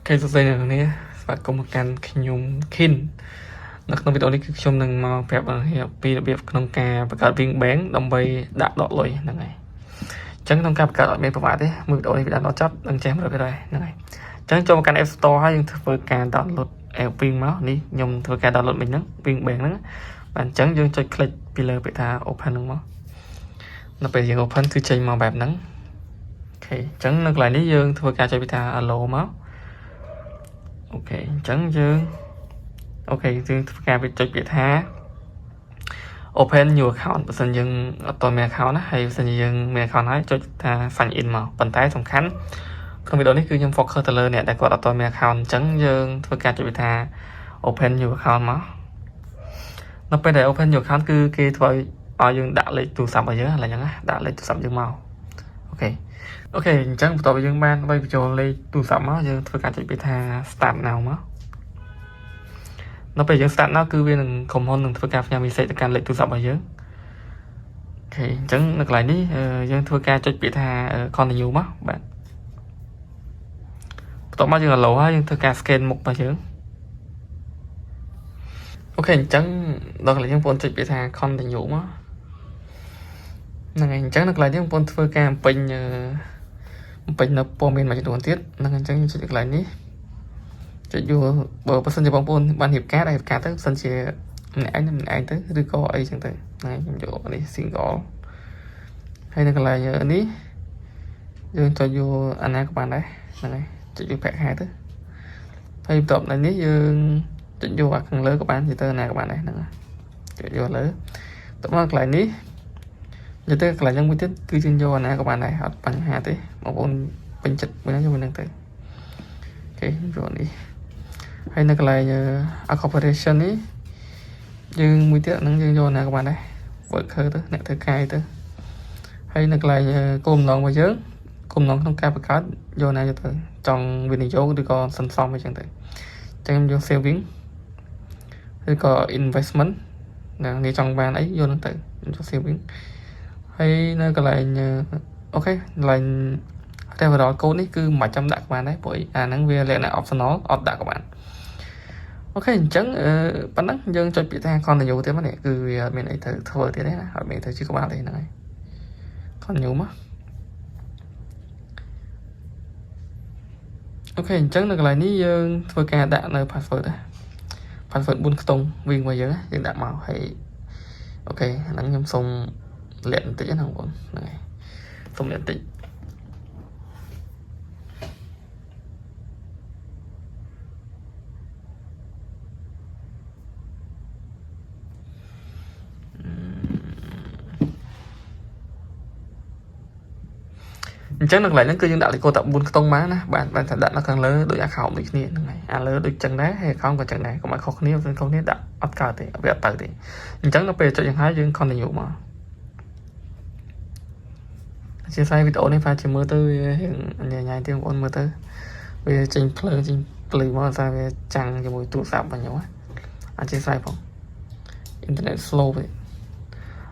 cái số dây này và có một can nhung kin nó không biết đâu đi trong nâng màu phép ở pi biệt trong ca và cả viên bén đồng bay đạp đọt lồi này chẳng trong ca cả đọt mấy vả thế mực độ này bị đạp nó chấp đang chém được cái đây này chẳng cho một can App Store hay với can đọt lột viên máu đi nhung với ca đọt lột mình nó viên bén nó bạn chẳng dương cho click pillar bị tha open đúng không nó bị dương open cứ chơi màu bẹp nắng ok chẳng nó lại lý dương với ca cho bị tha alo máu ok chẳng dương ok dương ca bị chơi bị tha open nhiều account បើសិនយើងអត់តមាន account ណាហើយបើសិនយើងមាន account ហើយចុចថា sign in មកប៉ុន្តែសំខាន់ក្នុងវីដេអូនេះគឺខ្ញុំ focus ទៅលើអ្នកដែលគាត់អត់តមាន account អញ្ចឹងយើងធ្វើការចុចថា open new account មកនៅពេលដែល open new account គឺគេធ្វើឲ្យយើងដាក់លេខទូរស័ព្ទរបស់យើងឥឡូវហ្នឹងណាដាក់លេខទូរស័ព្ទយើងមកអូខេអញ្ចឹងបន្ទាប់ពីយើងបានបញ្ចូលលេខទូរស័ព្ទមកយើងធ្វើការចុចពីថា start now មកនៅពេលយើង start now គឺវានឹងក្រុមហ៊ុននឹងធ្វើការផ្ញើ message ទៅកាន់លេខទូរស័ព្ទរបស់យើងអូខេអញ្ចឹងនៅកន្លែងនេះយើងធ្វើការចុចពាក្យថា continue មកបាទបន្ទាប់មកយើង allow ហើយយើងធ្វើការ scan មុខរបស់យើងអូខេអញ្ចឹងដល់កន្លែងយើងបងប្អូនចុចពាក្យថា continue មកហ្នឹងហើយអញ្ចឹងនៅកន្លែងនេះបងប្អូនធ្វើការបំពេញនៅព័ត៌មានមួយចំនួនទៀតហ្នឹងអញ្ចឹងចុចកន្លែងនេះចុចយកបើសិនជាបងប្អូនបានរៀបការទៅបើសិនជាម្នាក់ឯងទៅឬក៏អីចឹងទៅហ្នឹងខ្ញុំយកនេះ single ហើយនៅកន្លែងនេះយើងចុចយកអាណាក៏បានដែរហ្នឹងហើយចុចយកប្រាក់ខែទៅហើយបន្ទាប់ពីនេះយើងចុចយកខាងលើក៏បានទៅអាណាក៏បានដែរហ្នឹងចុចយកលើបន្ទាប់មកកន្លែងនេះនិយាយទៅកន្លែងហ្នឹងមួយទៀតគឺយើងយកអាណាក៏បានដែរអត់បញ្ហាទេបងប្អូនពេញចិត្តមួយហ្នឹងយកមួយហ្នឹងទៅអូខេយកនេះហើយនៅកន្លែង corporation នេះយើងមួយទៀតហ្នឹងយើងយកណាក៏បានដែរ worker ទៅអ្នកធ្វើការទៅហើយនៅកន្លែងគោលបំណងរបស់យើងគោលបំណងក្នុងការបង្កើតយកណាទៅចង់វិនិយោគឬក៏សន្សំអីចឹងទៅអញ្ចឹងខ្ញុំយក saving ឬក៏ investment នេះចង់បានអីយកហ្នឹងទៅខ្ញុំយក saving ហើយនៅកន្លែងអូខេកន្លែង referral code នេះគឺមិនចាំដាក់ក៏បានដែរព្រោះអាហ្នឹងវាលក្ខណៈ optional អត់ដាក់ក៏បានអូខេអញ្ចឹងប៉ុណ្ណឹងយើងចុចពាក្យថា continue ទៀតមកនេះគឺវាអត់មានអីទៅធ្វើទៀតទេណាអត់មានទៅជាក្បាលទេហ្នឹងហើយ continue មកអូខេអញ្ចឹងនៅកន្លែងនេះយើងធ្វើការដាក់នៅ password ដែរ password 4ខ្ទង់វិញរបស់យើងយើងដាក់មកហើយអូខេអាហ្នឹងខ្ញុំសុំលាក់បន្តិចណាបងប្អូនហ្នឹងហើយសុំលាក់បន្តិចអញ្ចឹងនៅកន្លែងហ្នឹងគឺយើងដាក់លេខកូដតែ4ខ្ទង់មកណាបានថាដាក់នៅខាងលើដូច account ដូចគ្នាហ្នឹងហើយអាលើដូចចឹងដែរហើយ account ក៏ចឹងដែរកុំឲ្យខុសគ្នាព្រោះខុសគ្នាដាក់អត់កើតទេវាអត់ទៅទេអញ្ចឹងនៅពេលចុចយ៉ាងហើយយើង continue មកជាផ្សាយវីដេអូនេះថាជាមើលទៅវាញ៉ៃទៀតបងប្អូនមើលទៅវាចេញភ្លើងចេញភ្លឺមកថាវាចាំងជាមួយទូរស័ព្ទរបស់ខ្ញុំអាចជាផ្សាយផង internet slow វិញ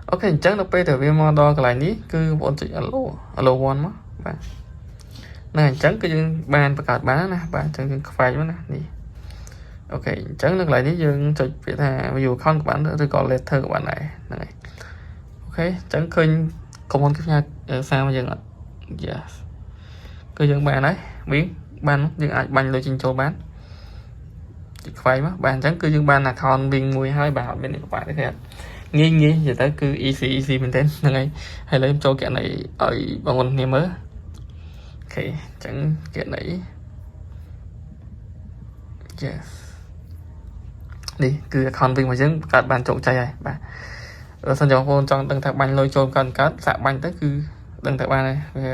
អូខេអញ្ចឹងដល់ពេលដែលវាមកដល់កន្លែងនេះគឺបងប្អូនចុច allow one មកបាទនៅអញ្ចឹងគឺយើងបានបង្កើតបានណាបាទអញ្ចឹងយើងខ្វែងមកណានេះអូខេអញ្ចឹងនៅកន្លែងនេះយើងចុចពាក្យថា view account ក៏បានឬក៏ letter ក៏បានដែរហ្នឹងហើយអូខេអញ្ចឹងឃើញក្រុមហ៊ុនគេផ្ញើសារមកយើងអត់ yes គឺយើងបានហើយវិញបានយើងអាចបាញ់លុយចេញចូលបានចុចខ្វែងមកបាទអញ្ចឹងគឺយើងបាន account វិញមួយហើយបាទអត់មាននេះក៏បានទេងាយនិយាយទៅគឺ easy មែនទេហ្នឹងហើយហើយឥឡូវខ្ញុំចូលគណនីឲ្យបងប្អូនគ្នាមើលអូខេអញ្ចឹងគណនី yes នេះគឺ account វិញរបស់យើងបង្កើតបានជោគជ័យហើយបាទបើសិនជាបងប្អូនចង់ដឹងថាបាញ់លុយចូលកើតសាក់បាញ់ទៅគឺដឹងតែបានហើយវា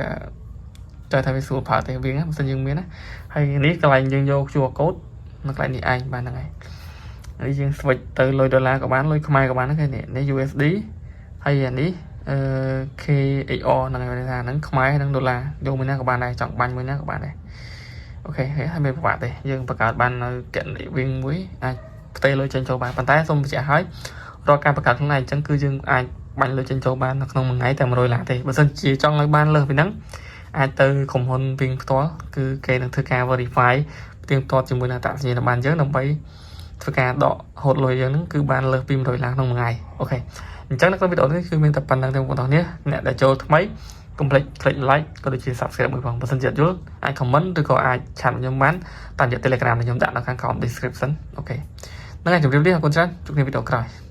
ចង់ថាវាស្រួលប្រើទេវិញបើសិនយើងមានណាហើយនេះកន្លែងយើងយក QR code នៅកន្លែងនេះឯងបានហ្នឹងហើយនេះយើង switch ទៅលុយដុល្លារក៏បានលុយខ្មែរក៏បានហ្នឹងនេះ USD ហើយអានេះKHR ហ្នឹងគេថាហ្នឹងខ្មែរហ្នឹងដុល្លារយកមួយណាក៏បានដែរចង់បាញ់មួយណាក៏បានដែរអូខេហើយមានប្រវត្តិទេយើងបង្កើតបាននៅគណនីវិញមួយអាចផ្ទេរលុយចេញចូលបានប៉ុន្តែសូមបញ្ជាក់ឲ្យរាល់ការបង្កើតខ្លួនឯងអញ្ចឹងគឺយើងអាចបាញ់លុយចេញចូលបាននៅក្នុងមួយថ្ងៃតែ$100ទេបើសិនជាចង់ឲ្យបានលើសពីហ្នឹង អាចទៅក្រុមហ៊ុនវិញផ្ទាល់គឺគេនឹងធ្វើការ verify ផ្ទៀងផ្ទាត់ជាមួយនឹងអត្តសញ្ញាណប័ណ្ណយើងដើម្បីធ្វើការដកហូតលុយយើងហ្នឹងគឺបានលើសពី100 ឡើងក្នុងមួយថ្ងៃអូខេអញ្ចឹងនៅក្នុងវីដេអូនេះគឺមានតែប៉ុណ្្នឹងទេបងប្អូនអ្នកដែលចូលថ្មីកុំភ្លេច click like ក៏ដូចជា subscribe មួយផងបើសិនជាយល់អាច comment ឬក៏អាចឆាតខ្ញុំបានតាមរយៈ Telegram ដែលខ្ញុំដាក់នៅខាងក្រោម description អូខេហ្នឹងហើយជម្រាបលាអរគុណច្រើនជួបគ្នាវីដេអូក្រោយ